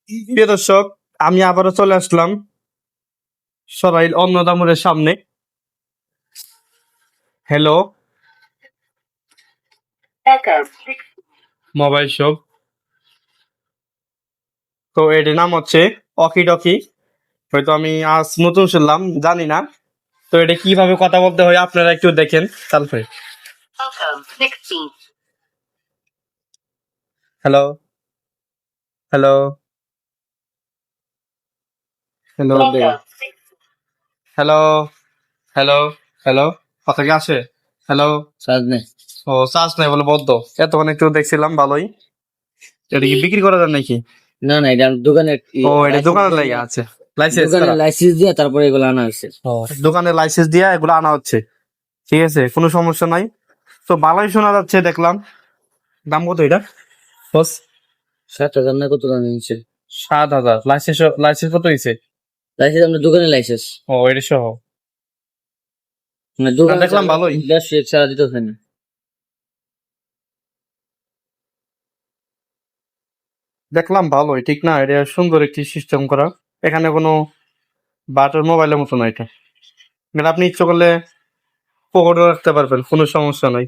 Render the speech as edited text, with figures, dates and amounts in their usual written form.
প্রিয় দর্শক, আমি আবারও চলে আসলাম সরাইল অন্নদামুরের সামনে। Hello mobile shop. তো এটির নাম হচ্ছে অকি টকি। হয়তো আমি আজ নতুন শুনলাম, জানি না। তো এটা কিভাবে কথা বলতে হয় আপনারা একটু দেখেন তারপরে। Hello hello hello hello hello hello, কথা কি আসে? হ্যালো, চার্জ নেই। ও চার্জ নাই বলে বদ্ধ। এতক্ষণ একটু দেখছিলাম ভালোই। এটা কি বিক্রি করা যায় নাকি? না না, এটা দোকানের ও, এটা দোকানের লাগে আছে, লাইসেন্স দোকানের লাইসেন্স দিয়ে তারপরে এগুলো আনা হয়েছে। দোকানের লাইসেন্স দিয়ে এগুলো আনা হচ্ছে। ঠিক আছে, কোনো সমস্যা নাই। তো ভালোই শোনা যাচ্ছে, দেখলাম। দাম কত এটা বস? 7,000 না কত দাম নিচ্ছে? 7,000। লাইসেন্স লাইসেন্স কত হয়েছে? লাইসেন্স আপনার দোকানের লাইসেন্স, ও, এটা সহ মানে দোকানে দেখলাম ভালোই। 150 ছাড়া দিতেছে না। দেখলাম ভালোই, ঠিক না? এটা সুন্দর একটি সিস্টেম করা। এখানে কোনো বাটার মোবাইলের মতো না এটা। এটা আপনি ইচ্ছে করলে পকেটও রাখতে পারবেন, কোনো সমস্যা নাই।